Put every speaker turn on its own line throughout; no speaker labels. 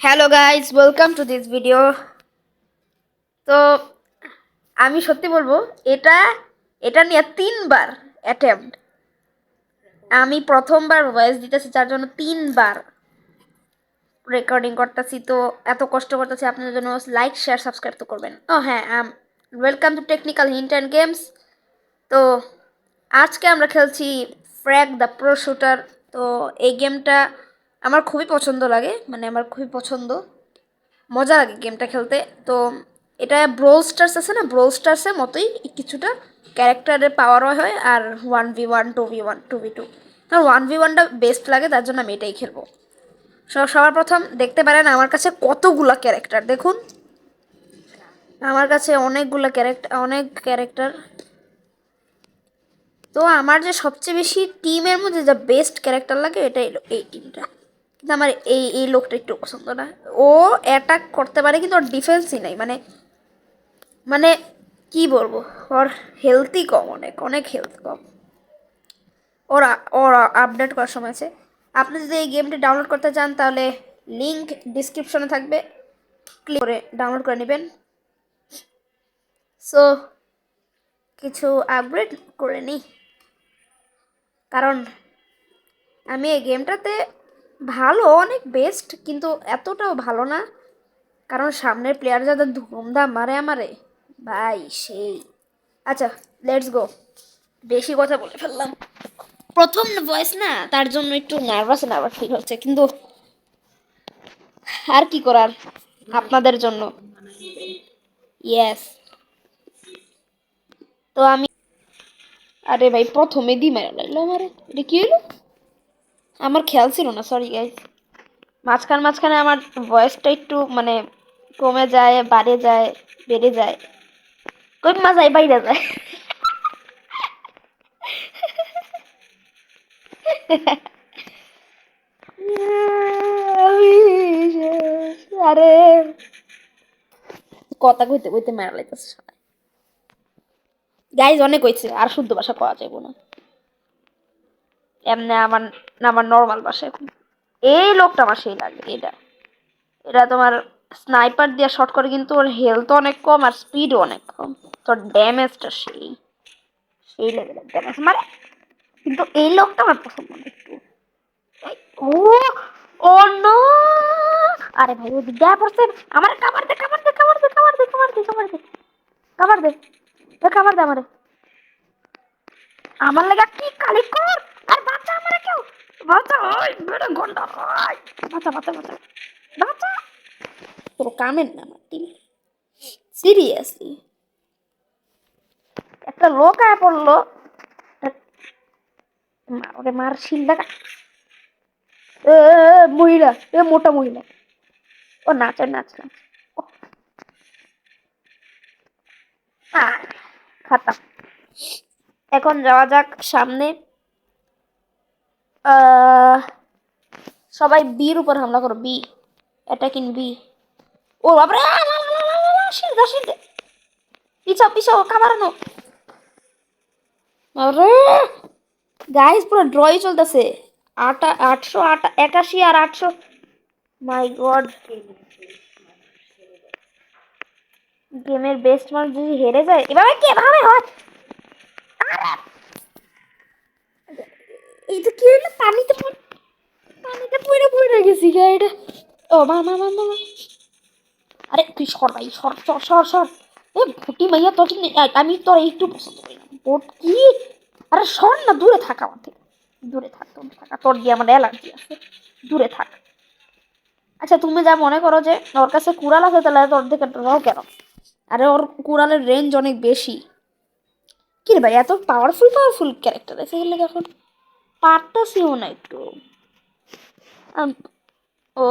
Hello guys, welcome to this video. তো আমি সত্যি বলবো, এটা এটা নিয়ে 3বার অ্যাটেম্পট। আমি প্রথমবার ভয়েস দিতেছি, যার জন্য 3বার রেকর্ডিং করতেছি। তো এত কষ্ট করতেছি আপনাদের জন্য। লাইক, শেয়ার, সাবস্ক্রাইব তো করবেন। ও হ্যাঁ, welcome to technical hint and games. তো আজকে আমরা খেলছি ফ্র্যাগ দ্য প্রো শুটার। তো এই গেমটা আমার খুবই পছন্দ লাগে, মানে আমার খুবই পছন্দ, মজা লাগে গেমটা খেলতে। তো এটা ব্রোল স্টার্স আছে না, ব্রোল স্টার্সের মতোই কিছুটা ক্যারেক্টারের পাওয়ার হয়। আর 1v1, 2v1, 2v2। তো 1v1টা বেস্ট লাগে, তার জন্য আমি এটাই খেলবো। সবার প্রথম দেখতে পারেন আমার কাছে কতগুলা ক্যারেক্টার, দেখুন আমার কাছে অনেক ক্যারেক্টার। তো আমার যে সবচেয়ে বেশি টিমের মধ্যে যা বেস্ট ক্যারেক্টার লাগে, এটা এই টিমটা। কিন্তু আমার এই লোকটা একটু পছন্দ না। ও অ্যাটাক করতে পারে কিন্তু ওর ডিফেন্সই নাই, মানে মানে কি বলবো, ওর হেলথই কম, অনেক অনেক হেলথ কম। ওরা ওরা আপডেট করার সময় আছে। আপনি যদি এই গেমটি ডাউনলোড করতে চান, তাহলে লিঙ্ক ডিসক্রিপশনে থাকবে, ক্লিক করে ডাউনলোড করে নেবেন। সো কিছু আপগ্রেড করে নিই, কারণ আমি এই গেমটাতে ভালো, অনেক বেস্ট, কিন্তু এতটাও ভালো না। কারণ সামনের প্লেয়ার যাদের ধুমধাম মারে আমারে, ভাই সেই। আচ্ছা, লেটস গো। বেশি কথা বলে ফেললাম, প্রথম ভয়েস না, তার জন্য একটু নার্ভাস নার্ভাস ফিল হচ্ছে, কিন্তু আর কি করার, আপনাদের জন্য। ইয়েস। তো আমি, আরে ভাই, প্রথমে দি মেরে লাগলো আমারে, এটা কি হলো? আমার খেয়াল ছিল না, সরি গাইজ। মাঝখানে আমার ভয়েসটা একটু মানে কমে যায়, বাড়ে যায়, বেড়ে যায়, কমা যায়, বাইরে যায়। আরে কথা কইতে কইতে মেরা লাইতেছে। গাইজ অনেক হয়েছে, আর শুদ্ধ ভাষা পাওয়া যাবে না। এমনি আমার আমার নর্মাল ভাষা এখন। এই লোকটা আমার সেই লাগে। এটা এটা তোমার স্নাইপার দিয়ে শট করে, কিন্তু ওর হেলথ অনেক কম আর স্পিডও অনেক কম। তোর ড্যামেজটা সেই সেই লেভেলের ড্যামেজ মানে। কিন্তু এই লোকটা আমার পছন্দ না একটু। ও ও নো! আরে ভাই, ও দিদা পড়ছে। আমার কামার দে, কামার দে, কামার দে, কামার দে, কামার দে, কামার দে, কামার দে, কামার দে আমারে। আমার লাগা কি কালি কর। আর বাচ্চা আমারে কেউ বাচ্চা, ওই বেটা গন্ডা, ওই বাচ্চা বাচ্চা বাচ্চা বাচ্চা। তোর কামের না আমার টিম, সিরিয়াসলি। একটা লোক আয়া পড়লো, ওরে মার শিল দেখা। মহিলা, মোটা মহিলা, ও নাচে, নাচ নাচ। খাতাম। এখন যাওয়া যাক সামনে। আহ সবাই বির উপর হামলা করো, বি, অ্যাটাক ইন বি। ও বাপরে, শিলদা শিলদে, পিছাও পিছাও, কামারানো। আরে গাইস, পুরো ড্রই চলতেছে। 881 আর 800। মাই গড, গেমের বেস্ট মানুষ যদি হেরে যায় এভাবে, কিভাবে হয়? এই তো কি হলো, পানিতে পড়ে পড়ে গেছি গাইটা। ও মা মা মা মা মা। আরে তুই সর ভাই, সর সর সর সর। এ ভুটি মাইয়া, তোর ঠিক নেই। আমি তোর একটু পছন্দ করি না, বোট কি। আরে সর না, দূরে থাক আমার থেকে, দূরে থাক, দূরে থাক, তোর দিয়ে আমার অ্যালার্জি আছে, দূরে থাক। আচ্ছা, তুমি যা মনে করো যে ওর কাছে কুড়াল আছে, তাহলে তোর দিকে রাও কেন? আরে ওর কুড়ালের রেঞ্জ অনেক বেশি। কি রে ভাই, এত পাওয়ারফুল পাওয়ারফুল ক্যারেক্টার আছে এগুলো, এখন পারতাছিও না একটু। ও,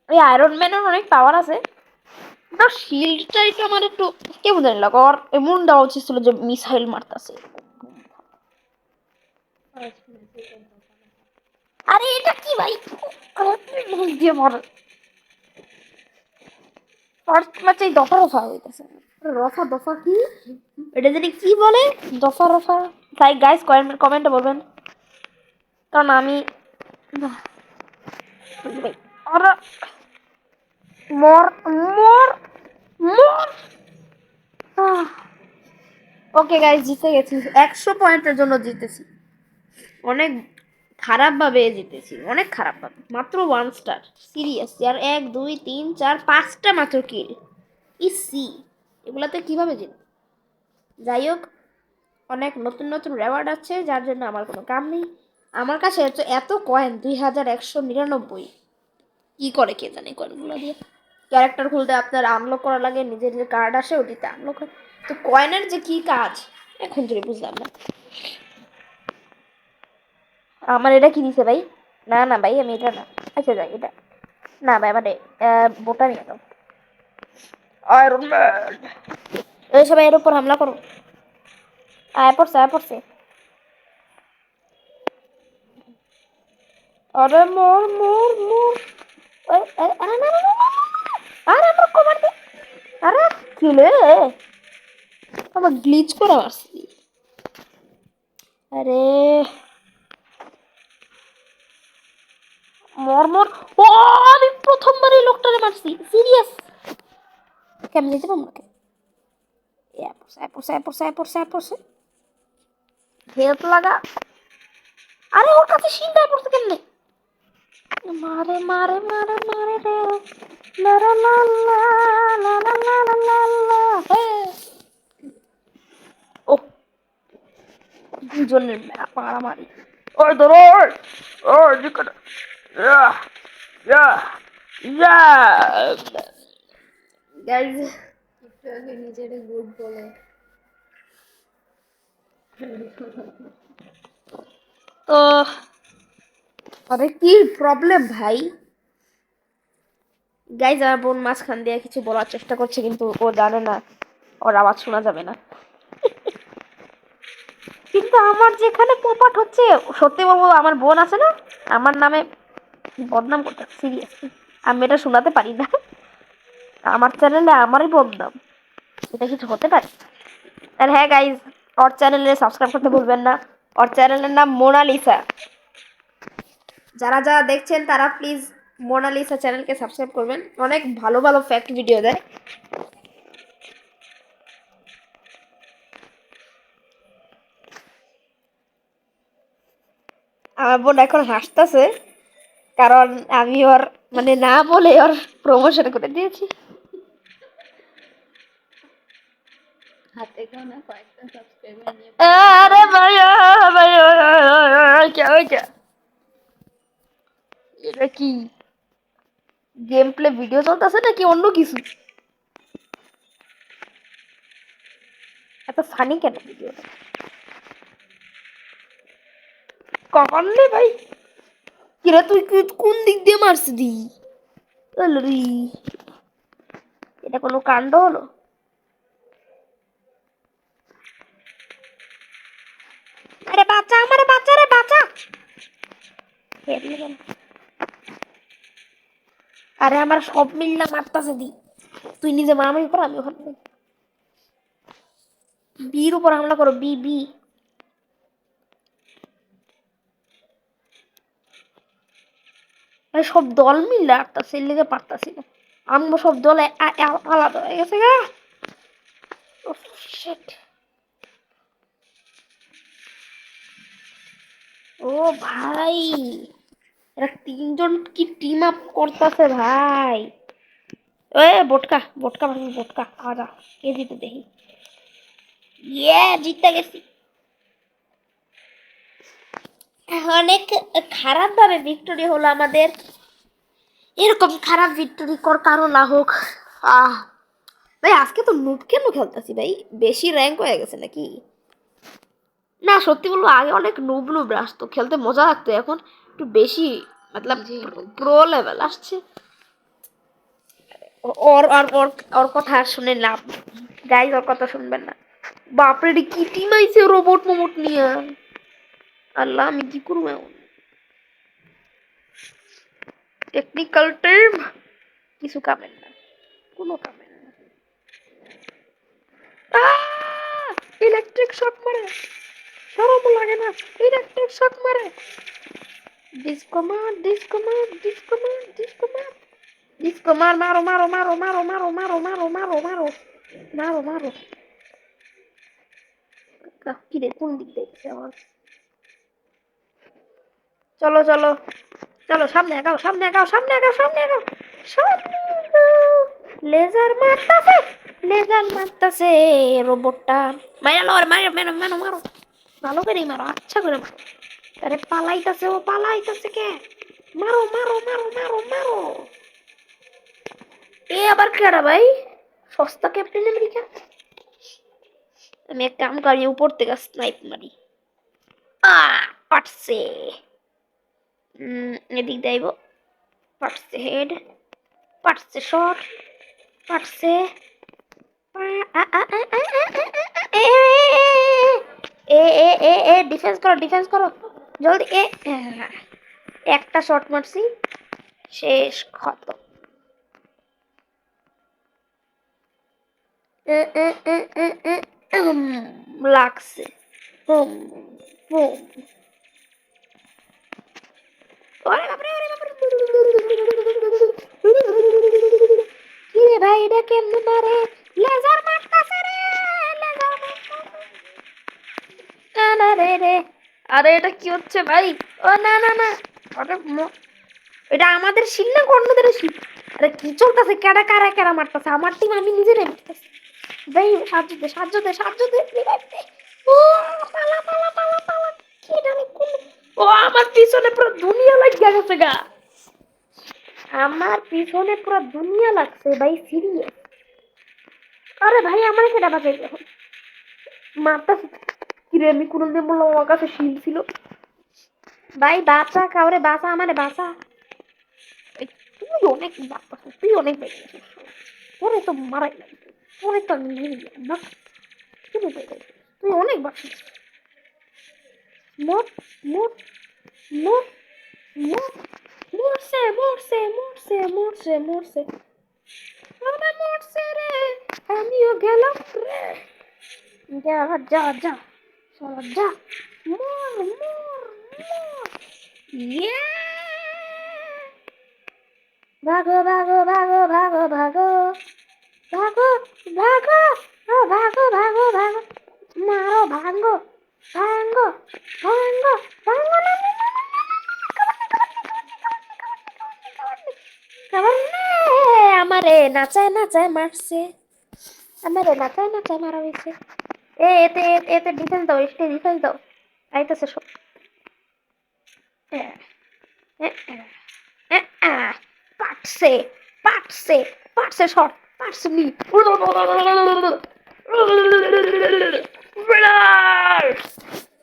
ওই আয়রন ম্যানের অনেক পাওয়ার আছে, না শিল্ডটা একটু আমার একটু কেমন জানি লাগে। ওর এমন দেওয়া উচিত ছিল যে মিসাইল মারতাছে। আরে এটা কি ভাই, দিয়ে মর। ফার্স্ট ম্যাচেই দফা রফা হইতেছে। রফা দফা কি, এটা যদি কি বলে, দফা রফা। তাই গাইস কমেন্টে বলবেন, কারণ আমি আরে মর মর মর। ওকে গাইস, জিতে গেছি, 100 পয়েন্টের জন্য জিতেছি। অনেক খারাপ ভাবে জিতেছি, অনেক খারাপ ভাবে, মাত্র 1 স্টার। সিরিয়াস আর 1 2 3 4 5টা মাত্র কিল। ইসি এগুলাতে কিভাবে জিত? যাই হোক, অনেক নতুন নতুন রেওয়ার্ড আছে, যার জন্য আমার কোনো কাম নেই। আমার কাছে এত কয়েন 2199, কি করে কে জানে কয়েনগুলো দিয়ে। ক্যারেক্টার খুলতে আপনার আনলক করা লাগে, নিজের যে কার্ড আসে ওটিতে আনলক হয়। তো কয়েনের যে কি কাজ এখন ধরে বুঝলাম না। আমার এটা কি দিছে ভাই? না না ভাই, আমি এটা না। আচ্ছা যাই এটা না ভাই, মানে বোটা নিয়ে দাও। আয়রন ম্যান, এই সবাই এর উপর হামলা করো। আয় পড়ছে, আয় পড়ছে। আরে মোর মোর মোর। আরে না না না না, আরে আমার কমার দে। আরে কি লে, আমার গ্লিচ করে আসছি। আরে মর মর। ও, আমি প্রথমবার এই লোকটারে মারছি, সিরিয়াস। কেমন যেতে পারবো নাকি? পড়ছে হেল্প লাগা। আরে ওর কাছে শিলটা পড়ছে কেমনে? মারে মারে মারে মারে রে, লা লা লা লা লা লা লা লা লা। ও, দুজনের মারামারি। ওই ধরো, ওই ওই দিকে ইয়া ইয়া ইয়া। গাইজ একটু আগে নিজেরে গুড বলে। তো আরে কি প্রবলেম ভাই? গাইজ আমার বোন মাঝখান দিয়ে কিছু বলার চেষ্টা করছে, কিন্তু ও জানে না ওর আওয়াজ শোনা যাবে না। কিন্তু আমার যেখানে পোপাট হচ্ছে, সত্যি বলবো, আমার বোন আছে না, আমার নামে বদনাম করতে, সিরিয়াসলি আমি এটা শোনাতে পারি না। আমার চ্যানেলে আমারই বদনাম, এটা কিছু হতে পারে? আর হ্যাঁ গাইজ, ওর চ্যানেলে সাবস্ক্রাইব করতে ভুলবেন না। ওর চ্যানেলের নাম মোনালিসা। যারা যারা দেখছেন তারা প্লিজ মোনালিসা চ্যানেলকে সাবস্ক্রাইব করবেন, অনেক ভালো ভালো ফ্যাক্ট ভিডিও দেয়। আমার বোন এখন হাসতেছে, কারণ আমি ওর মানে না বলে ওর প্রমোশন করে দিয়েছি। হাতে গোনা কয়েকটা সাবস্ক্রাইবার নিয়ে। আরে ভাইয়া ভাইয়া, এটা কি গেম প্লে ভিডিও চলতেছে নাকি অন্য কিছু? এত ফানি কেন ভিডিও? কখন রে ভাই? কিরে তুই কোন দিক দিয়ে মারছিস দি? আলরি, এটা কোনো কাণ্ড হলো? আরে বাচ্চা, আমারে বাচ্চা রে বাচ্চা। আরে আমার সব মিলনা মারতাছে দি। তুই নিজে মার, আমি উপর, আমি ওখানে বির উপর হামলা করো, বি বি। সব দল মিলে আটতাছে, এর লেগে পারতাছি না। আমরা সব দল আলাদা হয়ে গেছে গা। শিট। ও ভাই, এরা তিনজন কি টিম আপ করতেছে ভাই? এ বোটকা বোটকা ভাই, বোটকা আজা, কে জিতে দেখি। ইয়ে, জিততে গেছি। অনেক খারাপ ভাবে ভিক্টোরি হলো আমাদের। এরকম খারাপ ভিক্টোরি কর কারো না হোক। আহ ভাই, আজকে তো নুব কেন খেলতেছি ভাই? বেশি র্যাঙ্ক হয়ে গেছে নাকি? না সত্যি বলবো, আগে অনেক নুব নুব আসতো, খেলতে মজা লাগতো। এখন একটু বেশি মতলব প্রো লেভেল আসছে। ওর ওর ওর ওর কথা আর শুনে লাভ, গাইজ ওর কথা শুনবেন না। বাপরে রে, কি টিম আইছে রোবট মোমোট নিয়ে। আল্লাহ, আমি কি করবো এখন? টেকনিক্যাল টিম কিছু কামের না, কোনো কামের না। ইলেকট্রিক শক মারে, সরম লাগে না? ইলেকট্রিক শক মারে। ডিসকো মার, ডিসকো মার, ডিসকো মার, ডিসকো মার। इसको मार मारो मारो मारो मारो मारो मारो मारो मारो मारो मारो मारो কি রে কোন দিক দেখছে আমার চলো চলো চলো সামনে আগাও সামনে আগাও সামনে আগাও সামনে আগাও সামনে লেজার মারতাছে রোবটটা মাইরা লো মারো মারো মারো মারো ভালো করে মারো আচ্ছা করে মারো আরে পালাইতাছে ও পালাইতাছে কে মারো মারো মারো মারো মারো এ আবার কেডা ভাই সস্তা ক্যাপ্টেন আমেরিকা আমি এক কাম করি উপর থেকে স্নাইপ মারি পাটছে এদিক দেব পাটছে হেড পাটছে শট পাটছে ডিফেন্স করো জলদি একটা শট মারছি শেষ খতম লাগছে হুম হুম কি রে ভাই এটা কেমনে মারে লেজার মারতাছে রে লেজার মারতাছে না রে রে আরে এটা কি হচ্ছে ভাই ও না না না আরে এটা আমাদের শিল না অন্যদের শিল আরে কি চলতেছে কেডা কারা কারা মারতাছে আমার টিম আমি নিজেরে মারতাছি ভাই সাহায্য দে ও পালা পালা পালা পালা কি জানি কোন ও আমার পিছনে পুরো দুনিয়া লাগিয়া গেছে গা আমার পিছনে পুরো দুনিয়া লাগছে ভাই সিরিয়াস আরে ভাই আমার কেডা বাঁচাই এখন মারতাছে কি রে আমি কোনদিন বললাম আমার কাছে শিল ছিল ভাই বাঁচা কাউরে বাঁচা আমারে বাঁচা তুই অনেক বাঁচতাছিস তুই অনেক বেড়ে গেছিস তোরে তো মারাই লাগবে তোরে তো আমি মেরে দিলাম না তুই অনেক বাঁচিস মোট মোট মোট মোট মরছে মরছে মরছে মরছে মরছে আরে মরছে রে আমিও গেলাম রে যা যা যা চল যা মর মর মর ইয়ে ভাগো ভাগো ভাগো ভাগো ভাগো ভাগো ভাগো ভাগো ভাগো ভাগো মারো ভাঙ্গো ভাঙ্গো ভাঙ্গো ভাঙ্গো আমারে নাচায় নাচায় মারছে আমারে নাচায় নাচায় মারা হয়েছে এতে এতে ডিফেন্স দাও এতে ডিফেন্স দাও আইতেছে সব পাটছে পাটছে পাটছে শট পাটছে নি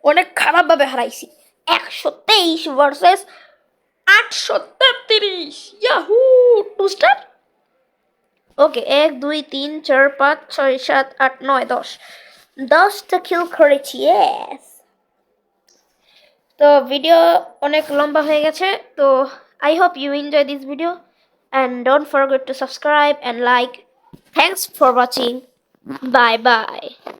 অনেক খারাপ ভাবে হারাইছি 123 ভার্সেস 833 ইয়াহু টু স্টার ওকে 1 2 3 4 5 6 7 8 9 10টা কিল করেছি ইয়েস তো ভিডিও অনেক লম্বা হয়ে গেছে তো I hope you enjoy this video and don't forget to subscribe and like. Thanks for watching. Bye bye.